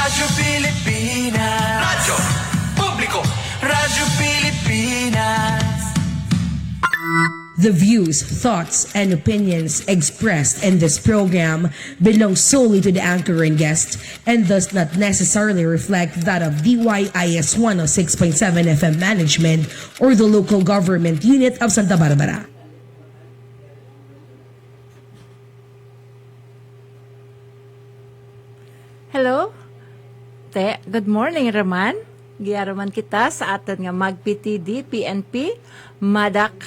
Radyo Pilipinas. Radyo Publiko. Radyo Pilipinas. The views, thoughts, and opinions expressed in this program belong solely to the anchor and guest and does not necessarily reflect that of DYIS 106.7 FM management or the local government unit of Santa Barbara. Hello? Good morning, Raman. Giyaraman kita sa aton nga mag-PTD, PNP, Madak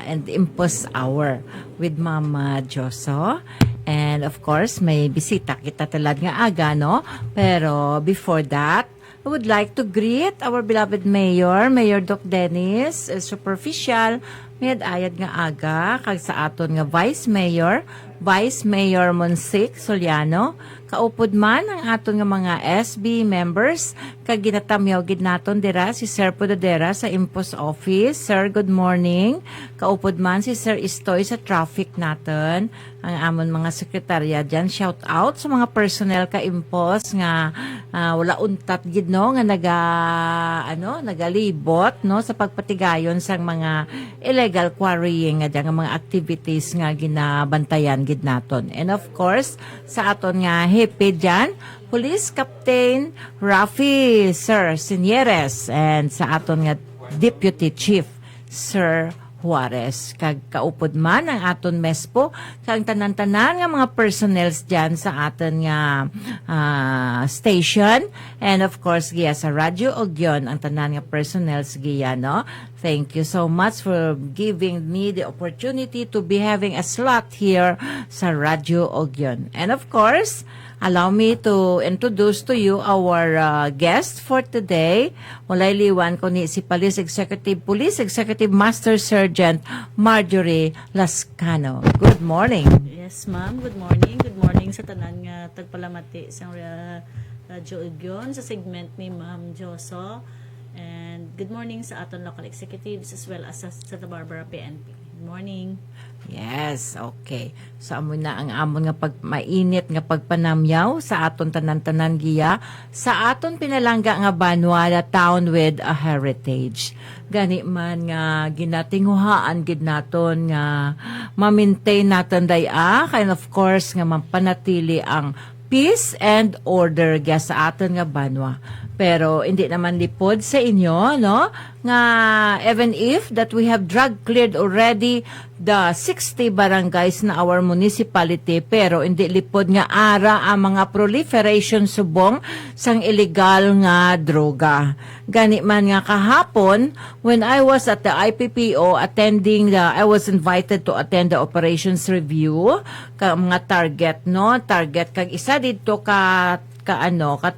and Impos Hour with Mama Joso. And of course, may bisita kita talad nga aga, no? Pero before that, I would like to greet our beloved Mayor, Mayor Doc Dennis, superficial, may ayad nga aga, kag sa aton nga Vice Mayor Monsic Soliano, kaupod man ang aton nga mga SB members, kag ginatamyaw gid naton dira si Sir Podadera sa Impos Office. Sir, good morning. Kaupod man si Sir Istoy sa traffic naton, ang amon mga sekretarya dyan. Shout out sa mga personnel ka Impos nga wala untat gid no nga nagalibot no sa pagpatigayon sang mga illegal quarrying nga dyan, nga mga activities nga ginabantayan gid naton. And of course, sa aton nga hepe dyan, Police Captain Rafi Sir Sinieres, and sa aton nga Deputy Chief Sir Juarez. Kag kaupod man ang aton mespo, kag tanan-tanan nga mga personnels dyan sa aton nga station. And of course, giya sa Radyo Ogyon, ang tanan nga personnels giya, no? Thank you so much for giving me the opportunity to be having a slot here sa Radyo Ogyon. And of course, allow me to introduce to you our guest for today. Walay liwan ko ni si Police Executive Master Sergeant Marjorie Lascano. Good morning. Yes, ma'am. Good morning. Good morning sa tanan nga tagpalamati sa Radyo Ogyon sa segment ni Ma'am Joso. And good morning sa aton local executives as well as sa Santa Barbara PNP. Good morning. Yes, okay. So amo na ang amon nga mainit nga pagpanamyaw sa aton tanan-tanan giya sa aton pinalangga nga Banwa town with a heritage. Gani man nga ginatinguhaan gid naton nga ma-maintain naton daya, and of course nga mapanatili ang peace and order giya sa aton nga Banwa. Pero hindi naman lipod sa inyo, no? Nga even if that we have drug cleared already the 60 barangays na our municipality, pero hindi lipod nga ara ang mga proliferation subong sang illegal nga droga. Gani man nga kahapon, when I was at the IPPO I was invited to attend the operations review, ka mga target, no? Target kag isa dito ka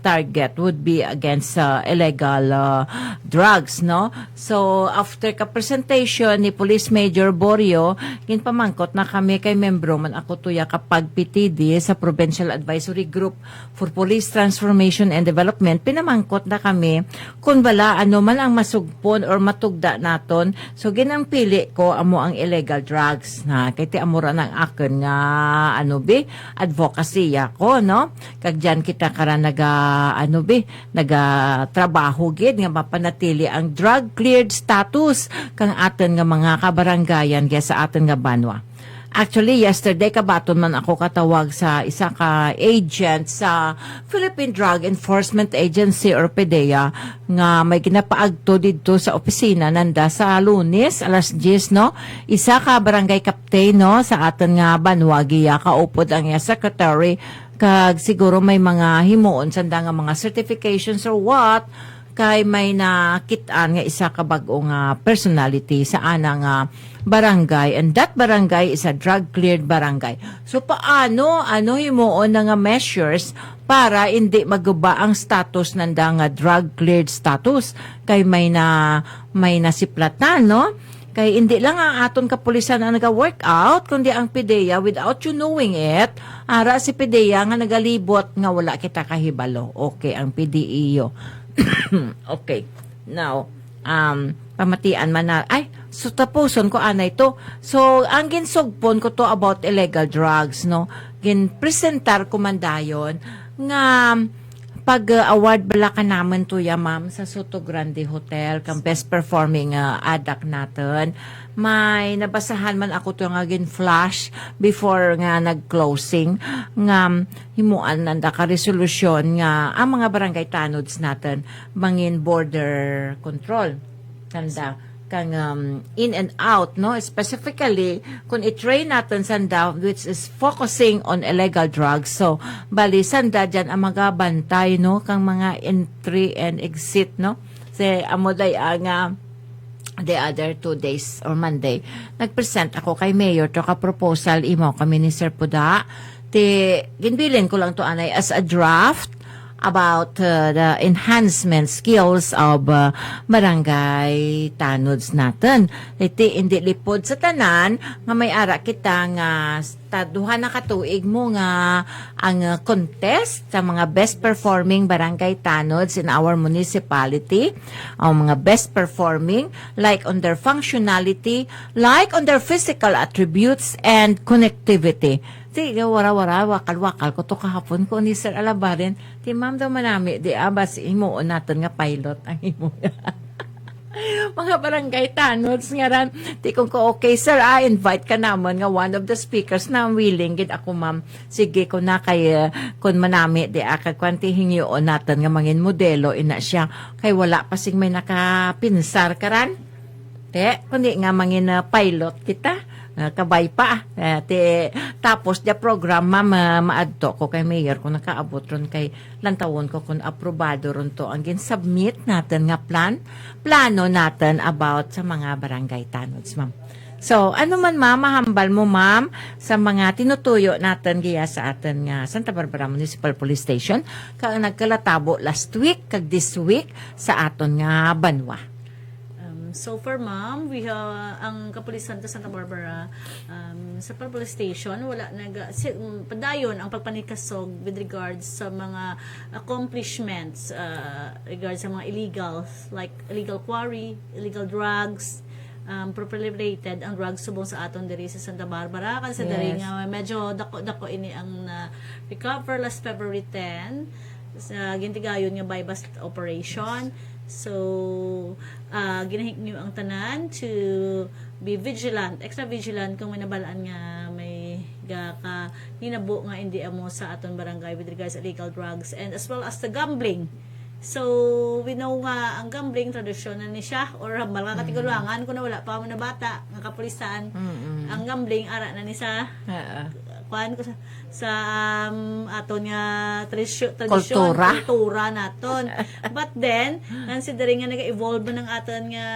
target would be against illegal drugs, no? So after ka presentation ni Police Major Borio, ginpamangkot na kami kay membro man ako tuya kapag PTD sa Provincial Advisory Group for Police Transformation and Development. Pinamangkot na kami kung bala ano man ang masugpon or matugda naton. So ginangpili ko amo ang illegal drugs na kay ti amura ng akin nga advocacy ako, no? Kag dyan kita kara trabaho gid nga mapanatili ang drug cleared status kang aton nga mga kabarangayan kaya sa aton nga Banwa. Actually, yesterday kabaton man ako katawag sa isa ka agent sa Philippine Drug Enforcement Agency or PDEA nga may ginapaagto dito sa opisina nanda sa Lunes alas 10, no? Isa ka barangay captain, no, sa aton nga Banwa giya kaupod ang secretary, kag siguro may mga himuon sanda nga mga certifications or what, kay may nakitaan nga isa ka bag-o nga personality sa anang barangay, and that barangay is a drug cleared barangay. So paano himuon na nga measures para hindi maguba ang status nanda nga drug cleared status, kay may nasiplatan, no? Kay hindi lang ang aton kapulisan ang naga-workout, kundi ang PDEA without you knowing it. Ara si PDEA nga nagalibot nga wala kita kahibalo. Okay, ang PDEO. Okay. Now, pamatian man na, so tapuson ko anay to. So, ang ginsugpon ko to about illegal drugs, no? Ginpresentar ko man dayon nga pag-award bala ka naman to ya ma'am sa Soto Grande Hotel kang best performing adak natin. May nabasahan man ako to nga flash before nga nag-closing nga himuan nanda ka resolusyon nga ang mga barangay tanods natin mangin border control. Tanda kang in and out, no? Specifically, kung i-train natin sanda, which is focusing on illegal drugs. So, bali, sanda dyan ang mga bantay, no? Kang mga entry and exit, no? Kasi, amoday ang the other 2 days or Monday, nag-present ako kay Mayor to ka proposal imo kami ni Sir Puda. Ginbilin ko lang to anay as a draft about the enhancement skills of barangay tanods natin. Iti hindi lipod sa tanan nga may ara kita nga duha na katuig mo nga ang contest sa mga best performing barangay tanods in our municipality. Ang mga best performing like on their functionality, like on their physical attributes and connectivity. Sige, wara-wara, wakal-wakal ko to kahapon ko ni Sir Alabarin. Ti ma'am daw manami, di abas imuon natin nga pilot ang imo. Mga barangay tanods nga ran. Ti kung ko, okay sir, invite ka naman nga one of the speakers na willing gid ako ma'am. Sige ko na kay kun manami di akagkwanti hingyoon natin nga mangin modelo ina siya. Kay wala pa sing may nakapinsar karan. Te, kundi nga mangin pilot kita. Kabay pa. Tapos, the program, maadto ko kay Mayor kung nakaabot ron kay lantawon ko kung aprobado ron to. Ang gin-submit natin nga plano natin about sa mga barangay tanods, ma'am. So, ano man ma'am, mahambal mo ma'am sa mga tinutuyo natin giya sa atin nga Santa Barbara Municipal Police Station kag nagkalatabo last week kag this week sa aton nga banwa. So for ma'am, we have ang kapulisan sa Santa Barbara sa police station wala padayon ang pagpanikasog with regards sa mga accomplishments regards sa mga illegals like illegal quarry, illegal drugs, properly rated ang drugs subong sa aton diri sa Santa Barbara kasi diri nga medyo dako ini ang recover last February 10 sa gintigayon nga by bust operation. So, ginahigniw ang tanan to be vigilant, extra vigilant kung may nabalaan nga may hinabo nga hindi amo sa aton barangay with regards to illegal drugs and as well as the gambling. So, we know nga ang gambling tradisyon ni siya or hambal nga katiguluangan kung wala pa mo na bata nga kapulisan. Ang gambling ara na ni sa kuan ko sa aton nga tradisyon kultura naton. But then considering nga nag-evolve ng aton nga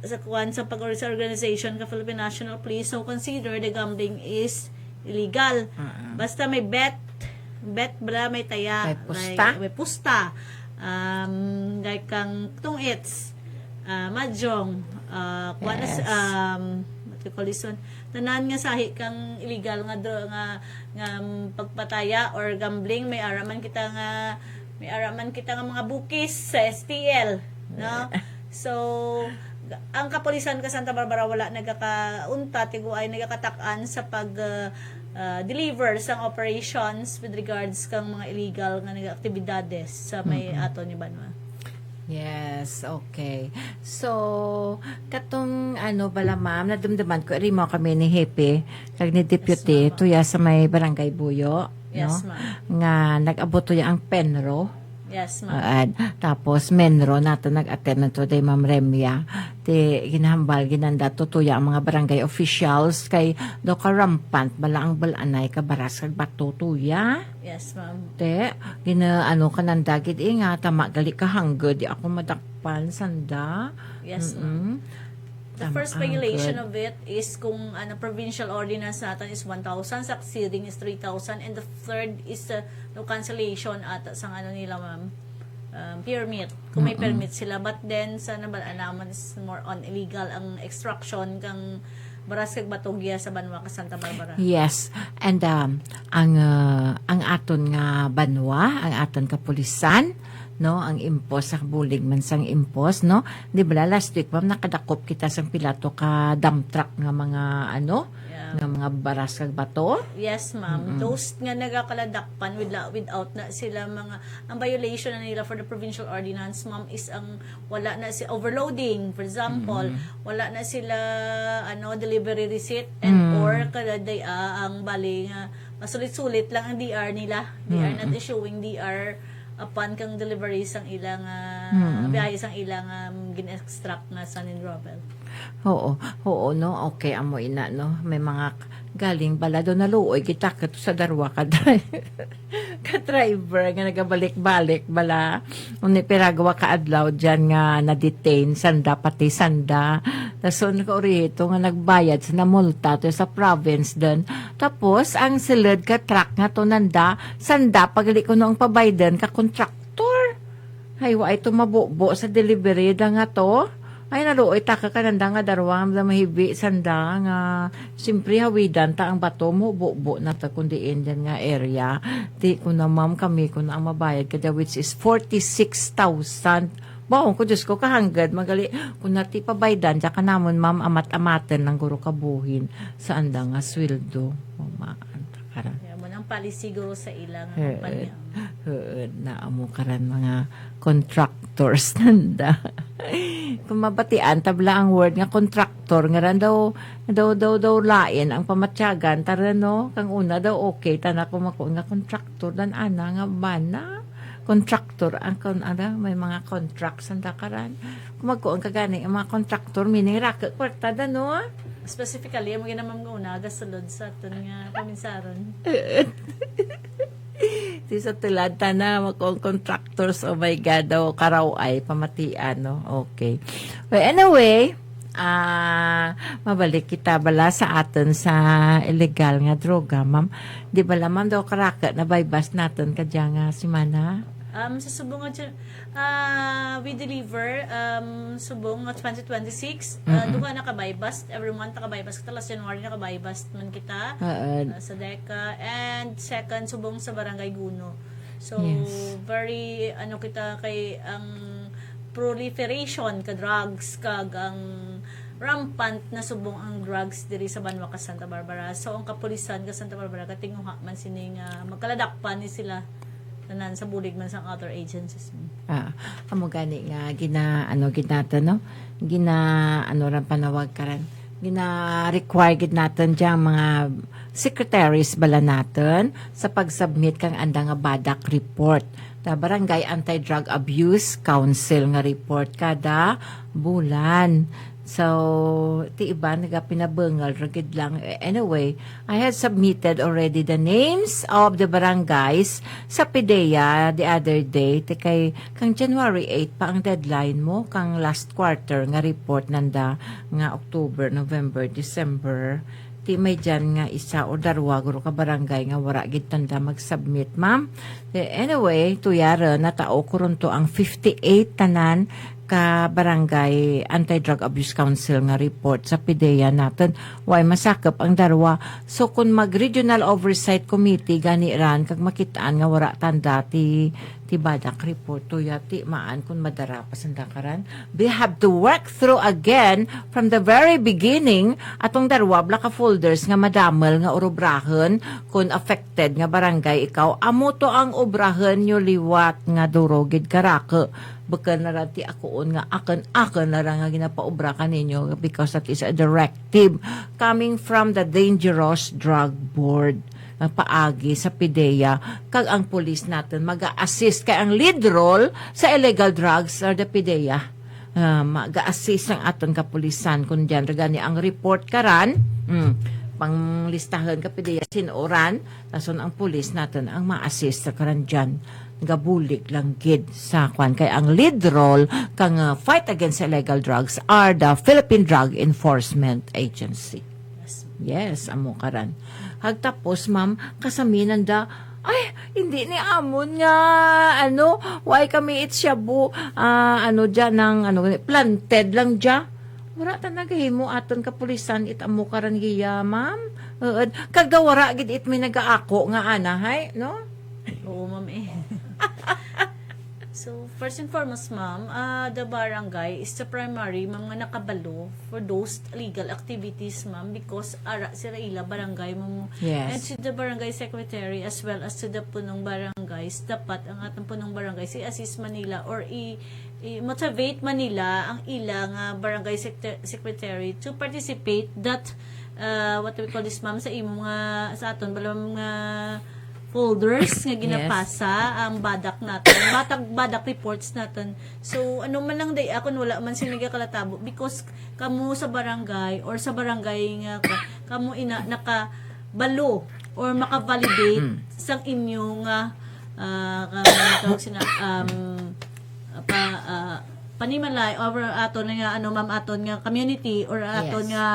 sa kuan sa organization ka Philippine National Police, so consider the gambling is illegal. Basta may bet bala may taya, may pusta, like kang tungits, mahjong, kolisyon, tanan nga sahi kang illegal nga pagpataya or gambling, may araman kita nga mga bukis sa STL, no? So ang kapulisan ka Santa Barbara wala nagkakaunta tigo ay nagkakatakan sa pag deliver sang operations with regards kang mga illegal nga aktibidades sa may ato ni Banwa. Yes, okay. So, katong bala ma'am, nadumdaman ko, mo kami ni Hepe, kag ni Deputy, tuya sa may Barangay Buyo, yes, no? ma'am. Nga nag-abot tuya ang Penro. Yes, ma'am. Tapos, Menro, nato nag-attend na to day Ma'am Remia. Ginahambal, ginanda, tutuya ang mga barangay officials kay do ka rampant, bala ang balanay ka baras kag bato tuya. Yes, ma'am. Kananda, gid nga, tama, gali ka hanggo, di ako madakpan, sanda. Yes, ma'am. The first violation of it is kung provincial ordinance natin is 1,000, succeeding is 3,000, and the third is no cancellation at sa nila ma'am, permit, kung may permit sila. But then, sa nabalaan naman is more on illegal ang extraction kang baras kag batogya sa Banwa ka Santa Barbara. Yes. And ang aton nga Banwa, ang aton kapulisan, no, ang impos sa bulig man sang impos, no. Di ba last week ma'am nakadakop kita sang pilato ka dump truck nga mga nga mga baras kag bato. Yes, ma'am. Those nga nagakaladakpan without na sila mga, ang violation na nila for the provincial ordinance, ma'am, is ang wala na si overloading. For example, wala na sila delivery receipt and or kada ang bali nga masulit-sulit lang ang DR nila. They are not issuing DR upon kang delivery sang ilang biyahe sang ilang gin-extract na Sun and Rubble. Oo, no? Okay, amo ina, no? May mga galing balado na luoy, kita ka sa darwa ka driver nga nagabalik-balik bala. Uni piragawa ka adlaw dyan nga na-detain, sanda, pati sanda. Taso nakaurito nga nagbayad sa namulta to sa province din. Tapos, ang silid ka truck nga to nanda, sanda, pagali ko noong pabaydan ka contractor. Ay, wa ito mabubo sa delivery da nga to. Ay, naluoy, taka ka nanda nga darwang da mahibi sanda nga simpre hawidan ta ang bato mo, bubo na ta kundi dyan nga area. Di ko na ma'am kami ko na ang mabayad kada which is 46,000. Bawang ko, Diyos ko, kahanggad, magali. Kung nati pabaydan, dyan ka namon, ma'am, amat-amaten ng guro kabuhin sa anda nga sweldo. Karan. Yeah, mo nang palisigo sa ilang kumpanya. Naamo karan mga contractors nanda. Kung mabatian, tabla ang word nga contractor, nga ran daw lain ang pamatyagan, tara no, kang una daw okay, tanak kumako nga contractor, dan ana nga bana. Contractor ang may mga contracts ang dakaran. Kumagkuon ka gani ang mga contractor meaning raka kwarta da no. Specifically, mo ginamam nga una gasulod sa aton nga paminsaron. Di sa tulad na mga contractors, oh my God, daw karaw ay pamatian, no? Okay. Well, anyway, mabalik kita bala sa atin sa illegal nga droga, ma'am. Di bala, ma'am, daw karaka na bypass natin kadya nga si Mana? Sa subong nga we deliver subong nga 2026 duha na ka-bypass every month ka-bypass kita last January na ka-bypass man kita sa DECA, and second subong sa Barangay Guno. So very kita kay ang proliferation ka drugs kag ang rampant na subong ang drugs diri sa Banwa ka Santa Barbara. So ang kapulisan ka Santa Barbara katinguha man sining magkaladakpan ni sila tanan sa bulig man sa other agencies. Amo gani nga ran panawag karan. Gina-require gid natin diyang mga secretaries bala natin sa pag-submit kang anda nga badak report. Da Barangay Anti-Drug Abuse Council nga report kada bulan. So, ti iba nagapinabangal ragid lang. Anyway, I had submitted already the names of the barangays sa PIDEA the other day. Ti kay kang January 8 pa ang deadline mo, kang last quarter nga report nanda nga October, November, December. Ti may dyan nga isa o darwa guro ka barangay nga wara gid tanda mag-submit, ma'am. Anyway, tuyara na tao kurunto ang 58 tanan ka barangay Anti-Drug Abuse Council nga report sa PIDEA natin. Way masakop ang darwa. So kung mag-regional oversight committee gani ran kag makitaan nga wara tanda ti badak report to yati maan kung madarapas ang dakaran. We have to work through again from the very beginning atong darwa ka folders nga madamel nga urobrahen kung affected nga barangay ikaw amo to ang obrahen nyo liwat nga durogid karake baka narati akoon nga akan na nga ginapaubra ka ninyo because that is a directive coming from the Dangerous Drug Board ang paagi sa PIDEA kag ang police natin mag-assist kay ang lead role sa illegal drugs or the PIDEA mag-assist ang aton kapulisan kung dyan regani ang report karan panglistahan ka PIDEA sinoran tason ang police natin ang ma-assist sa karan dyan gabulik lang gid sa kwan kay ang lead role kang fight against illegal drugs are the Philippine Drug Enforcement Agency. Yes, amo karan. Hagtapos, ma'am, kasaminan da, ay, hindi ni amon nga, why kami itsyabu, dyan ng, planted lang dyan. Wala tanagahimo aton kapulisan itamo karan giya, ma'am. Kagawara gid it may nagaako nga anahay, no? Oo, ma'am So, first and foremost, ma'am, the barangay is the primary mga nakabalo for those legal activities, ma'am, because ara sila ila barangay mo. Yes. And to the barangay secretary as well as to the punong barangays, dapat ang atong punong barangay si assist Manila or i-motivate Manila ang ilang barangay secretary to participate that what we call this, ma'am, sa imo nga sa aton balang mga folders nga ginapasa ang badak natin, badak reports natin. So ano man lang day ako wala man sila nagakalatabo because kamo sa barangay or sa barangay nga kamo nakabalo or makavalidate sa inyong panimalay or aton nga ma'am aton nga community or aton nga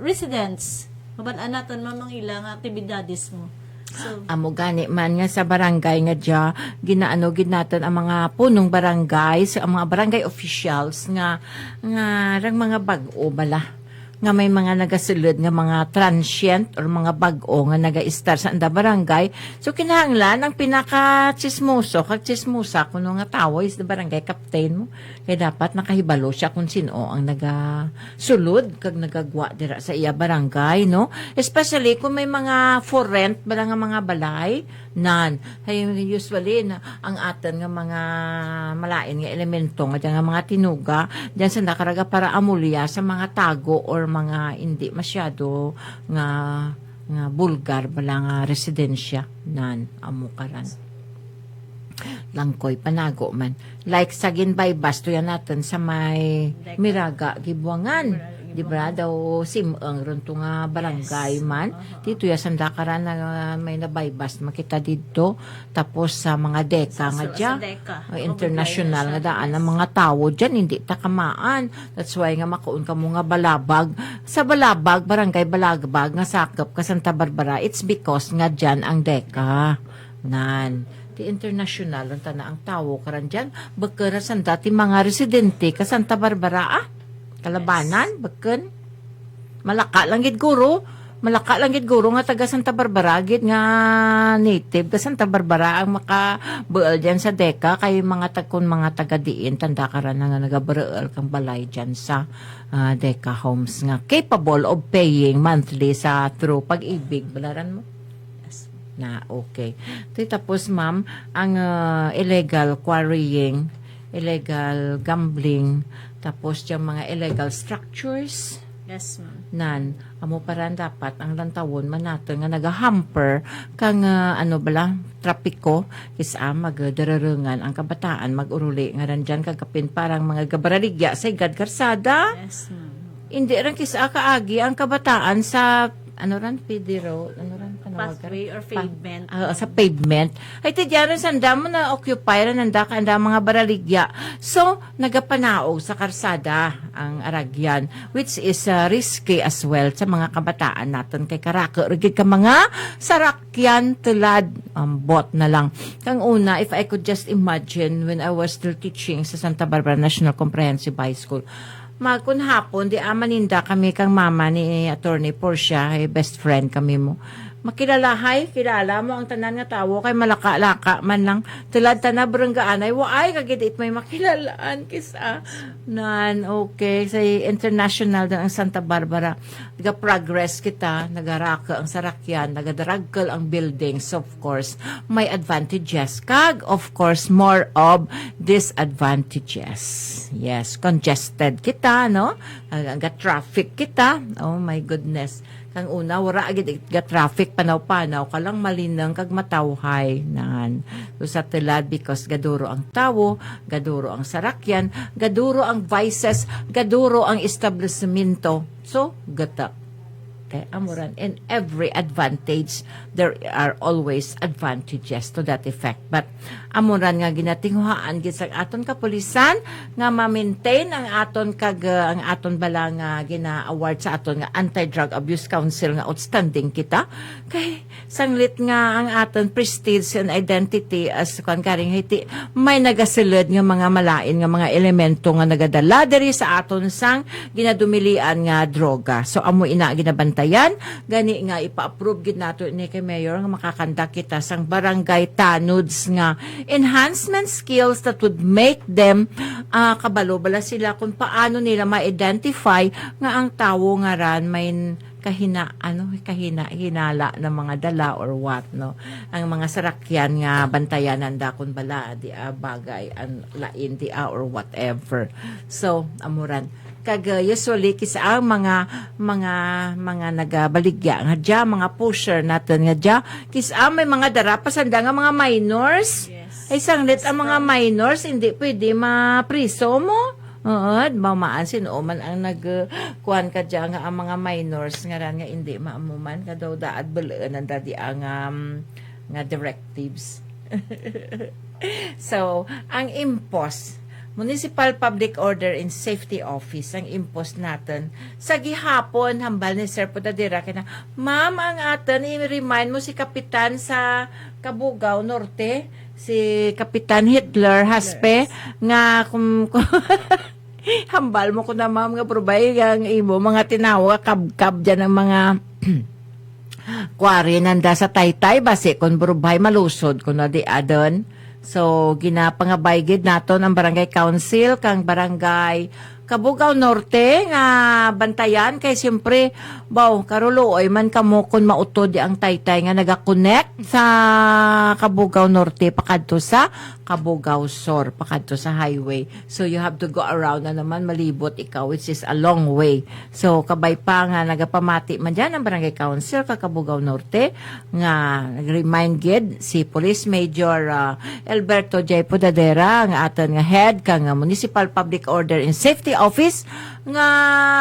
residents. Mabad-an naton ma'am ang ilang aktibidades mo. So, Amo gani man nga sa barangay nga dya, ginaano natin ang mga punong barangay, ang mga barangay officials nga rang mga bag-o bala nga may mga nagasulod nga mga transient or mga bag-o nga naga-star sa anda barangay. So kinahanglan ang pinaka-chismoso kag chismosa kuno nga tawo is the barangay captain mo. Kaya dapat nakahibalo siya kung sino ang nagasulod kag nagagwa dira sa iya barangay, no? Especially kung may mga for rent bala nga mga balay nan. Hay usually na ang atan nga mga malain nga elemento nga dyan nga mga tinuga diyan sa nakaraga para amulya sa mga tago or mga hindi masyado nga bulgar bala nga residensya nan amukaran langkoy panago man like sa Ginbay Basto yan natin sa may Miraga Gibuangan di ba daw simang runto nga barangay man dito ya sanda karan na may nabaybas makita dito tapos sa mga deka nga dya international nga daan ang mga tawo dyan hindi takamaan that's why nga makaon ka mo nga balabag sa balabag barangay balabag nga sakop ka Santa Barbara it's because nga dyan ang deka nan di international ang tawo karan dyan bakara san dati mga residente ka Santa Barbara Kalabanan, baken. Malaka lang gid guro nga taga Santa Barbara gid nga native ka Santa Barbara ang makabuel diyan sa deka kay mga taga diin tanda karan nga nagabuel kang balay diyan sa deka homes nga capable of paying monthly sa through pag-ibig balaran mo. Na okay. Tapos ma'am, ang illegal quarrying, illegal gambling, tapos yung mga illegal structures. yes, ma'am. Nan, amo paran dapat ang lantawon man nato nga nagahamper kang trapiko kisa magdararengan ang kabataan maguruli nga ranjan kagapin parang mga gabaraligya sa igad karsada. Yes, ma'am. Hindi ran kisa kaagi ang kabataan sa pediro, Pathway or pavement. Sa pavement. Ay, tidyaran sanda mo na occupy ran nanda ka anda mga baraligya. So, nagapanaog sa karsada ang aragyan, which is risky as well sa mga kabataan natin kay karako. Rigid ka mga sarakyan tulad, bot na lang. Kang una, if I could just imagine when I was still teaching sa Santa Barbara National Comprehensive High School, magkun hapon, di amaninda kami kang mama ni Attorney Portia, best friend kami mo. Kilala mo ang tanan nga tawo kay malaka-laka man lang tulad tanan barangay waay kagid may makilalaan kisa nan okay sa international ang Santa Barbara progress kita nagaraka ang sarakyan nagadaragkal ang buildings of course may advantages kag of course more of disadvantages yes congested kita no aga traffic kita oh my goodness kang una wara agid ga traffic panaw-panaw kalang malinang kag matawhay nan so sa tilad because gaduro ang tawo gaduro ang sarakyan gaduro ang vices gaduro ang establishmento so gata kay amuran in every advantage there are always advantages to that effect but amuran nga ginatinghuhaan gid sa aton kapulisan nga ma-maintain ang aton ang aton bala nga gina-award sa aton nga Anti-Drug Abuse Council nga outstanding kita kay sanglit nga ang aton prestige and identity as karing Haiti may nagasulod nga mga malain nga mga elemento nga nagadala diri sa aton sang ginadumilian nga droga so amo ina ginabantay bantayan gani nga ipa-approve gid nato ni kay mayor nga makakanda kita sang barangay tanods nga enhancement skills that would make them kabalo bala sila kung paano nila ma-identify nga ang tawo nga ran may hinala ng mga dala or what, no, ang mga sarakyan nga bantayanan dakon bala di bagay an lain di or whatever. So amuran kag usually kisa ang mga nagabaligya nga dya, mga pusher natin nga dya kisa may mga darapasanda nga mga minors. Yes. Ay sanglit ang mga minors hindi pwede ma-priso mo. Oo, mamaan sinuman ang nagkuhan ka dyan nga ang mga minors nga ran nga hindi maamuman ka daw daad balaan ang dadi ang nga directives. So, ang IMPOS, Municipal Public Order and Safety Office, ang IMPOS natin, sa gihapon, hambal ni Sir Pudadira, kina, ma'am, ang atin, i-remind mo si Kapitan sa Cabugao Norte, si Kapitan Hitler Haspe, nga hambal mo ko na ma'am nga probay ang imo mga tinawa kab-kab dyan ng mga kwari nanda sa taytay basi kon brubay malusod ko na di adon. So ginapangabay gid naton ang barangay council kang barangay Cabugao Norte nga bantayan kay siyempre baw karuloy man kamo kun mautod di ang taytay nga naga-connect sa Cabugao Norte pakadto sa Cabugao Sur pakadto sa highway. So you have to go around na naman malibot ikaw which is a long way. So kabay pa nga nagapamati man diyan ang barangay council ka Cabugao Norte nga nag-remind gid si Police Major Alberto J. Pudadera nga aton nga head kang Municipal Public Order and Safety Office nga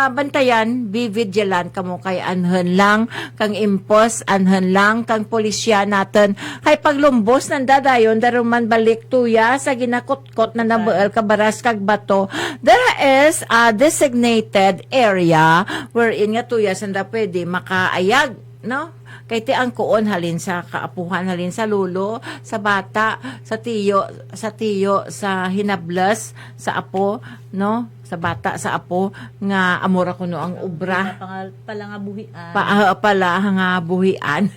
bantayan be vigilant kamo kay anhen lang kang IMPOS anhen lang kang pulisya natin kay paglumbos nang dadayon daruman balik tuya sa ginakutkot na nabuel kabaras kag bato there is a designated area wherein nga tuya sanda pwede makaayag no kay ti ang kuon halin sa kaapuhan halin sa lulo sa bata sa tiyo sa hinablas sa apo no sa bata sa apo nga amora kuno ang ubra pala nga buhian pala nga buhian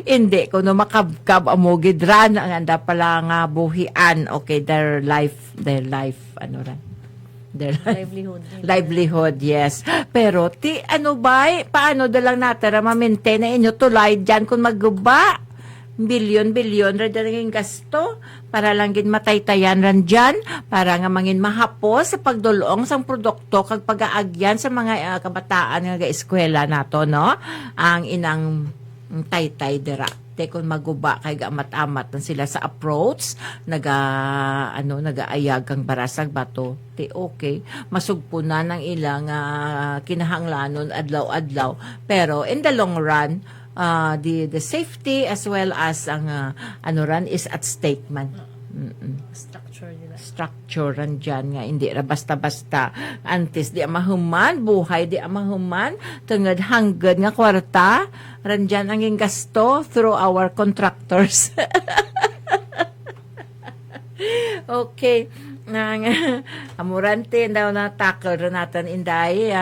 hindi kuno makabkab amo gidran ang anda pala nga buhian okay their life ano ra their livelihood, yes. Pero, ano ba, paano dalang natara ma-maintain na inyo tulay dyan kung magguba? Bilyon, rin yung gasto para lang gin mataytayan ran dyan, para nga mangin mahapos sa pagdulong sang produkto kag pag-aagyan sa mga kabataan nga eskwela nato, no? Ang inang taytay dira. Kung maguba kay amat-amat na sila sa approach nagaayag kang barasag bato okay masugpo na ng ilang kinahanglanon adlaw-adlaw pero in the long run the safety as well as ang is at stake man. Structure ran dyan nga hindi ra basta-basta antes di amahuman buhay di amahuman tungod hanggad nga kwarta ran dyan ang gasto through our contractors. Okay nang amurante daw na tackle natin inday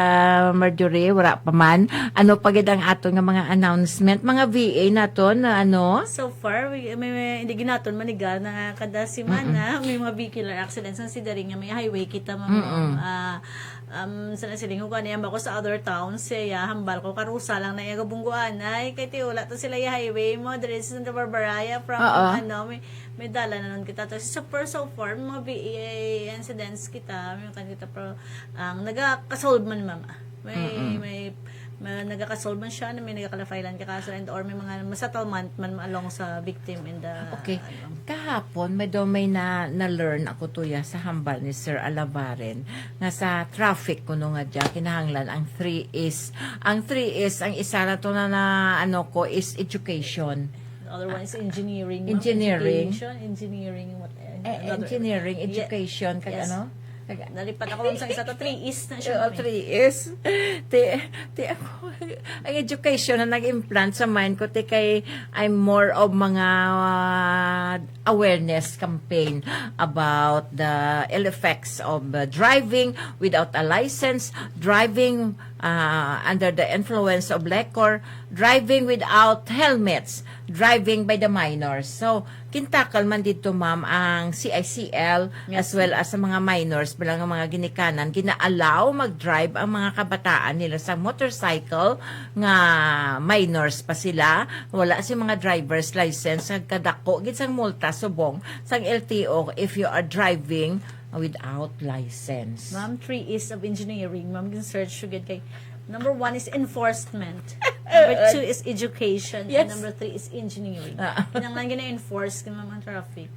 Marjorie wala pa man ano pagid ang aton nga mga announcement mga VA naton na so far may hindi ginaton manigal na kada semana may mga vehicular accidents ang sidaring nga may highway kita sa nasiling ko kaniyang ako sa other towns siya hambal ko karusa lang na iya gabungguan ay kay ti wala to sila yung highway mo there is Santa Barbara from may dala na nun kita to so far mga VA incidents kita may kita pero ang nagaka-solve man mama may nagaka-solve man siya na may nagaka-filean ka kaso and or may mga settlement man along sa victim and the okay kahapon may na-learn ako tuya sa hambal ni Sir Alavaren nga sa traffic kuno nga dya kinahanglan ang 3 is ang isa na to na ko is education. The other one is engineering. Engineering, education, yes. Kag yes. ano? Nalipat ako sa isa to 3 is na siya. 3 is. Ako, ang education na nag-implant sa mind ko, kay I'm more of mga awareness campaign about the ill effects of driving without a license, driving under the influence of liquor, driving without helmets, driving by the minors. So, kintakal man dito, ma'am, ang CICL as well as sa mga minors bilang ang mga ginikanan, gina-allow mag-drive ang mga kabataan nila sa motorcycle nga minors pa sila. Wala si mga driver's license. Kadako, gitsang multa, subong, sang LTO if you are driving without license. Ma'am, 3 is of engineering. Ma'am, can search sugad kay number 1 is enforcement. Number 2 is education. Yes. And number 3 is engineering. Kinanglan gina-enforce kung mga traffic.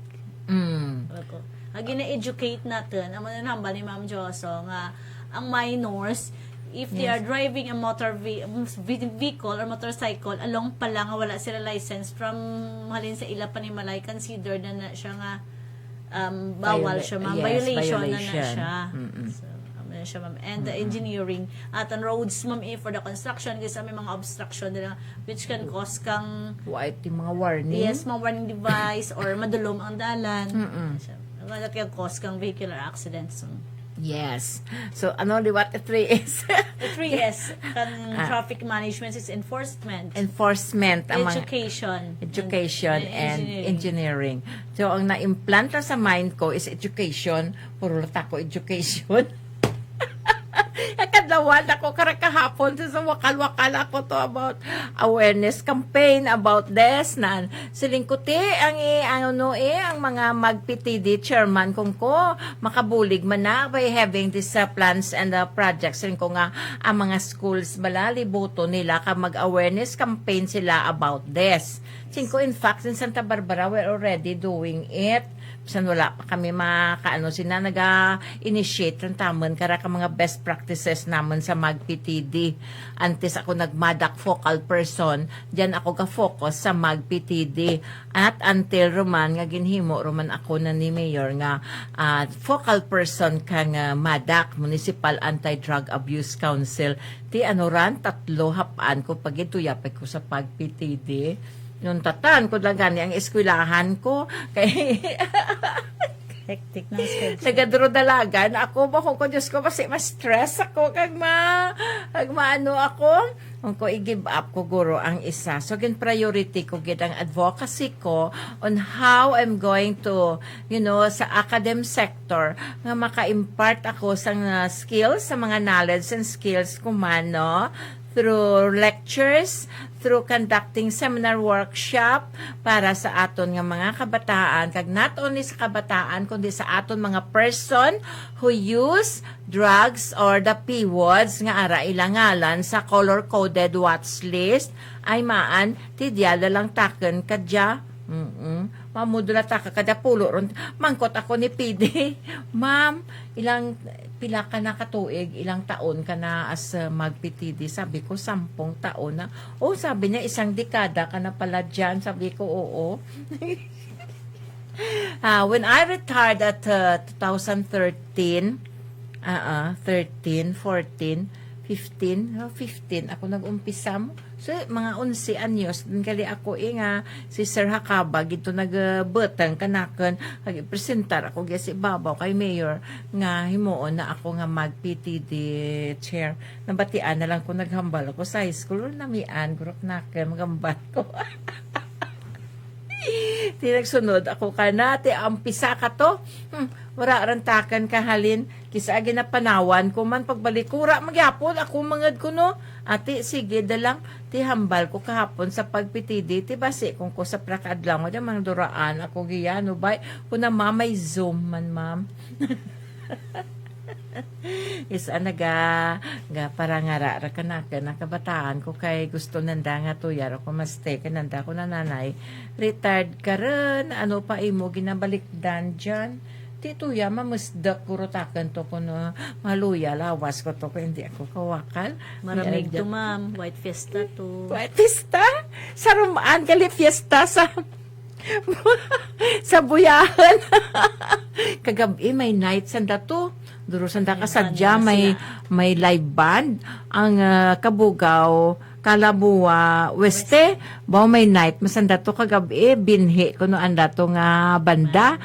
Ako. Ang gina-educate natin, ang mananamba ni Ma'am Joso nga ang minors, if they are driving a motor vehicle or motorcycle, along pa lang nga wala sila license from halin sa ila panimalay, consider na siya nga bawal siya, ma'am. Yes, violation na violation. siya. So, na siya, ma'am. And the engineering at on roads, ma'am, for the construction kasi may mga obstruction nila which can cause kang White yung mga warning. yes, mga warning device or madulom ang dalan. That can cause kang vehicular accidents. Yes. So, ano di what the 3 is? The 3S, traffic management is enforcement, Enforcement. Ang mga education, and engineering. So, ang na-implant na sa mind ko is education. Puro lata ko education. Kadlawan ako karakahapon sa wakal-wakal ako to about awareness campaign about this nan silingkuti ang mga mag-PTD chairman kung ko makabulig man na by having these plans and projects rin ko nga ang mga schools malalibuto nila ka mag-awareness campaign sila about this. Sinko in fact in Santa Barbara we're already doing it. Bisan wala pa kami sina naga-initiate ng tamon kara ka mga best practices naman sa mag-PTD. Antes ako nagmadak focal person, diyan ako ka-focus sa mag-PTD. At until roman nga ginhimo roman ako na ni Mayor nga focal person kang madak Municipal Anti-Drug Abuse Council. Ti ran 3 hapaan ko pag ituyapay ko sa pag-PTD. Nung tatan ko lang gani ang eskwelahan ko kay hectic na schedule. nagadro dalagan ako ba ko Diyos ko kasi ma-stress ako kag maano ako kung ko i-give up ko guro ang isa. So gin priority ko gid ang advocacy ko on how I'm going to sa academic sector nga maka-impart ako sa skills sa mga knowledge and skills ko through lectures, through conducting seminar workshop para sa aton nga mga kabataan, kag not only sa kabataan, kundi sa aton mga person who use drugs or the P-words nga ara ilangalan sa color-coded watch list, ay maan, tidyala lang taken kadya, mamudula ta kada pulo ron mangkot ako ni PD. Ma'am, pila ka na katuig, ilang taon ka na as mag-PTD? Sabi ko 10 taon na. Sabi niya 1 dekada ka na pala dyan. Sabi ko oo. When I retired at 2013 13, 14, 15 ako nag-umpisa mo. So, mga 11 anyos, kali ako nga, si Sir Hakaba, gito nagbutang kanakan, presentar ako si Babaw kay Mayor, nga himuon na ako nga mag-PTD chair. Nabatian na lang ko naghambal ako sa high school, namian, gurok nakan, magambal ko. Tinagsunod ako kanate, ampisa ka to, wala rantakan kahalin, kisa agin na panawan ko man pagbalik, kura magyapon, ako mangad ko no, ati sige dalang, ti hambal ko kahapon sa pagpitidi, ti basi kung ko sa prakadlang, wala mang duraan, ako giyano, bay, kung na mamay zoom man ma'am. Isa parangara rakanakan nakabataan ko kay gusto nanda nga tuyar ako mastay kananda ko na nanay retired ka rin pa imo ginabalikdan dyan tituya mamusdak kurutakan to kuno maluya lawas ko to kung hindi ako kawakal Maramig to, ma'am. White Fiesta to. White Fiesta sa rumaan gali fiesta sa sa buyahan kagabi may night sanda to duro sanda ka sadya may live band ang Kabugaw Kalabuwa Weste bao may night masanda to kagabi binhi kuno anda to nga banda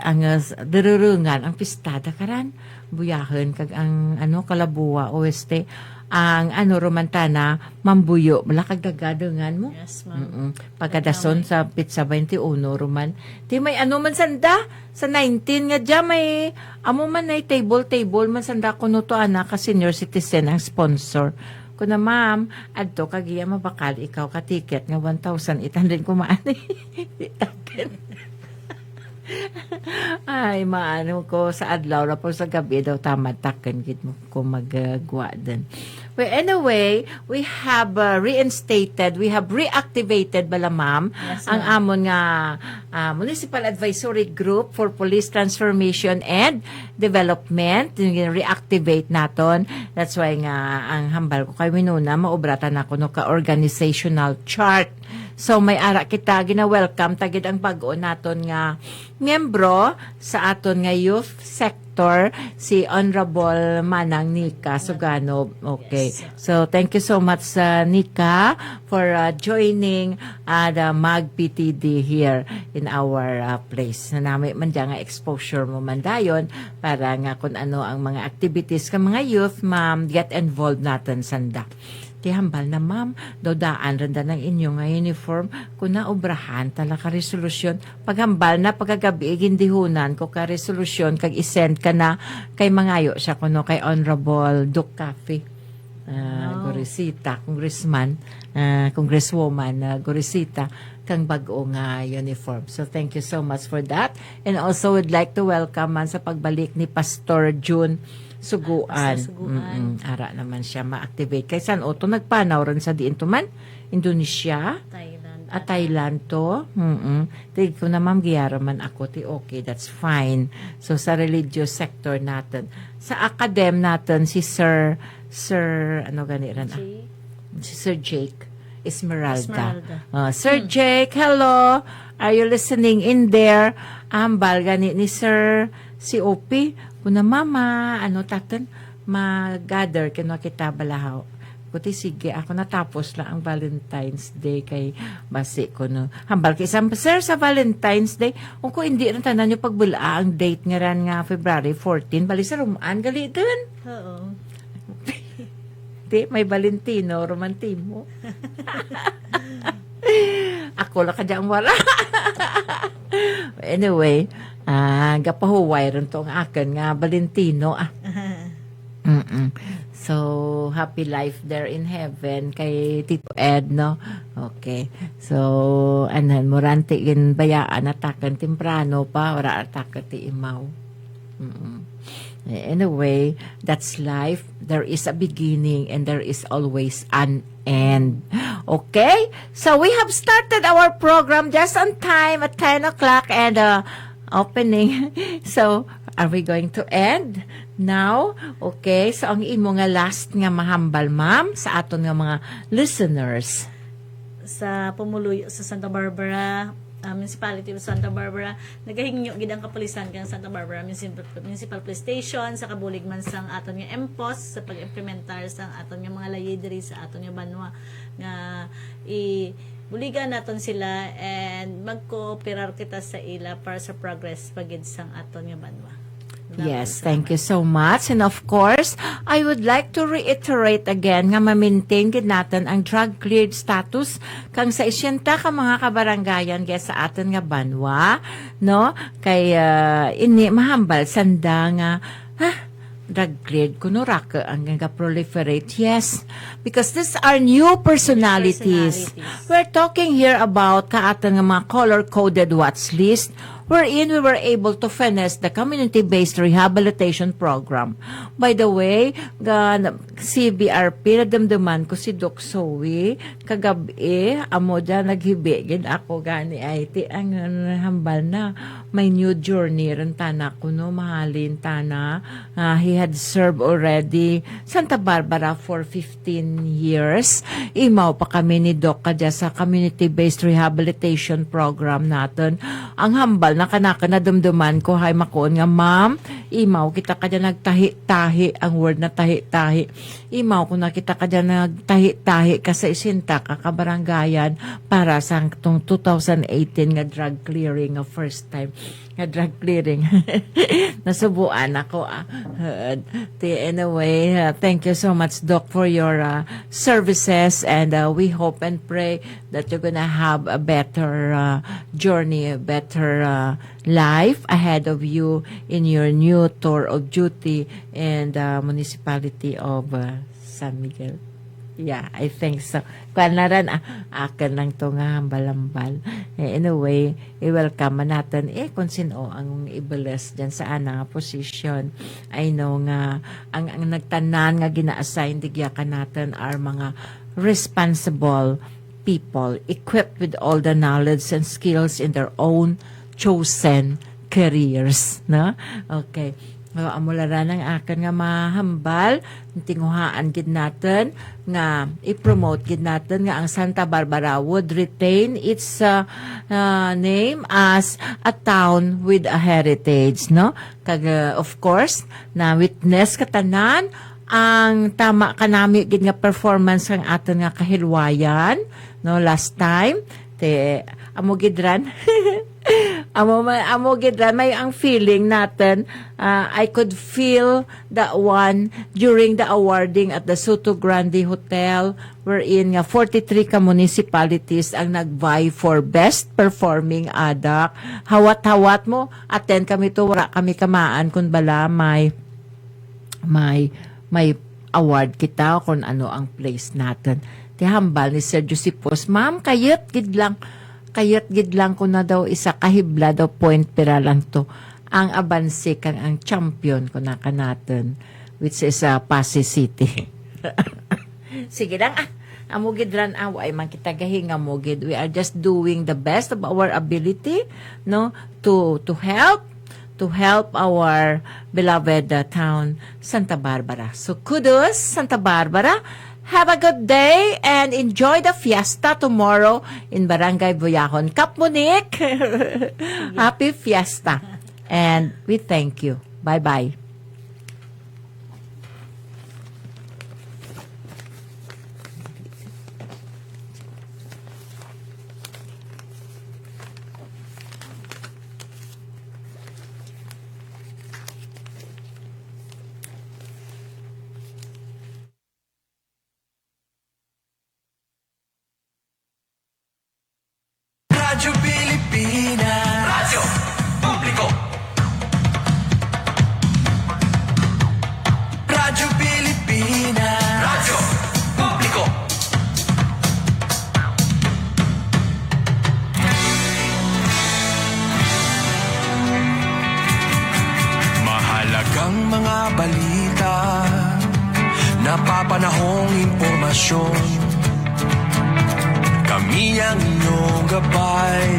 ang dirurungan ang pistada karan buyahen kag ang Kalabuwa Oeste ang romantana mambuyo mala kag gagadangan mo. Yes, ma'am. Pagkadason sa Pizza 21 roman. Di may man sanda sa 19 nga dya may amo man ay table man sanda kuno to ka senior citizen ang sponsor. Kuna ma'am, adto kagiya mabakal ikaw ka ticket nga 1,800 kumaan. Ay, maano ko sa adlaw na po sa gabi daw tamatakan gid mo ko magagwa din. Well, anyway, we have we have reactivated bala ma'am Yes, ang amon nga Municipal Advisory Group for Police Transformation and Development. Yung reactivate naton. That's why nga ang hambal ko kay minuna maubratan ako no ka organizational chart. So may ara kita gina-welcome tagid ang bag-o naton nga miyembro sa aton nga youth sector si Honorable Manang Nika Sugano. Okay. Yes. So thank you so much Nika for joining the MAG PTD here in our place. Na namin man dyan nga exposure mo man dayon para nga kung ano ang mga activities ka mga youth ma'am get involved natin sanda. Hambal na ma'am, dodaan randa ng inyong nga uniform kung naobrahan tala ka resolusyon. Paghambal na pagkagabi, gindihunan ko ka resolusyon kag isend ka na kay mangayo siya kuno kay Honorable Duke Cafe. Gorisita, congressman, congresswoman, Gorisita, kang bag-o nga uniform. So thank you so much for that. And also would like to welcome man sa pagbalik ni Pastor June Suguan. Ara naman siya ma-activate. Kay San Otto nagpanaw rin sa diin to man. Indonesia. Thailand. Thailand to. Tigil ko na ma'am giyara man ako. Okay, that's fine. So sa religious sector natin. Sa academ natin si Sir ano ganiran si Sir Jake Esmeralda. Sir Jake, hello. Are you listening in there? Ambal gani ni Sir si Opi. Kuna mama, tatan, mag-gather, kino kita balahaw. Kuti sige, ako natapos lang ang Valentine's Day kay basi ko no. Hambal kay sir sa Valentine's Day, kung ko hindi rin tanan nyo pagbula ang date nga ran nga February 14, bali sa Rumaan, gali dun. Oo. Di, may Valentino, romantimo. Ako lang ka dyan wala. Anyway, gapahuway rin to ang akin nga Valentino. So, happy life there in heaven kay Tito Ed, no? Okay. So, morante in bayaan atakan temprano pa, ora atakan ti imaw. Anyway, that's life. There is a beginning and there is always an end. Okay? So, we have started our program just on time at 10 o'clock and opening. So, are we going to end now? Okay. So, ang imo nga last nga mahambal, ma'am, sa aton nga mga listeners. Sa pumuluyo sa Santa Barbara, Municipality of Santa Barbara, nagahingyo gid ang kapulisan kang Santa Barbara Municipal Police Station sa kabulig man sang aton nga MPOS sa pag-implementar sang aton nga mga layay diri sa aton nga banwa nga buligan naton sila and magkooperar kita sa ila para sa progress pagid sang aton nga banwa. Yes, thank you so much. And of course, I would like to reiterate again nga ma-maintain gid natin ang drug-cleared status kang sa isyenta ka mga kabaranggayan kaya sa atin nga banwa, no? Kay ini mahambal sanda nga, drug-cleared kuno ra ka ang proliferate. Yes, because these are new personalities. We're talking here about kaatan nga mga color-coded watch list wherein we were able to finesse the community-based rehabilitation program. By the way, CBRP, nadamdaman ko si Doc Zoe, kagabi, amo dyan, naghibigin ako gani ay, ang hambal na, may new journey rin tana ko, no, mahalin tana. He had served already Santa Barbara for 15 years. Imaw pa kami ni Doc kadya sa community-based rehabilitation program natin. Ang hambal nakanaka na dumduman ko, hay makuon nga, ma'am, imaw, kita ka dyan nagtahi-tahi, ang word na tahi-tahi. Imaw, kung nakita ka dyan nagtahi-tahi ka sa isinta, kakabaranggayan, para sa itong 2018 nga drug clearing, nga first time nga drug clearing. Nasubuan ako. Anyway, thank you so much, Doc, for your services, and we hope and pray that you're gonna have a better journey, a better life ahead of you in your new tour of duty in the municipality of San Miguel. Yeah, I think so. Kuan na rin, akin lang to nga hambal-hambal. Anyway, i-welcome natin kung sino ang i-bless dyan sa ana position. I know nga, ang nagtanan nga gina-assign digyakan natin are mga responsible people equipped with all the knowledge and skills in their own chosen careers. No? Okay. Amulara ng akin nga mahambal, tinguhaan gid natin nga i-promote gid natin nga ang Santa Barbara would retain its name as a town with a heritage, no? Kag of course, na witness katanan ang tama kanami gid nga performance ng aton nga kahilwayan, no, last time te amo gidran. Amo gidran may ang feeling natin. I could feel that one during the awarding at the Soto Grande Hotel, wherein 43 ka municipalities ang nag-vie for best performing ADAC. Hawat-hawat mo, attend kami to, wala kami kamaan kung bala may award kita kung ano ang place natin. Tihambal ni Sir Josepos, ma'am, kayat gid lang ko na daw isa kahibla daw point pera lang to ang abanse kang ang champion ko na natin, which is Pasay City. Sige lang, amugid ran away man kita gahing amugid. We are just doing the best of our ability, no, to help our beloved town Santa Barbara. So kudos Santa Barbara. Have a good day and enjoy the fiesta tomorrow in Barangay Buyahon. Kapmunik! Happy fiesta. And we thank you. Bye-bye. Radyo Pilipinas. Radyo Publiko. Radyo Pilipinas. Radyo Publiko. Mahalagang mga balita, napapanahong impormasyon. Kami ang inyong gabay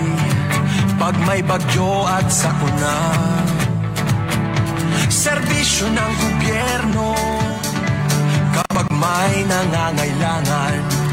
pag may bagyo at sakuna. Serbisyo ng gobyerno kapag may nangangailangan.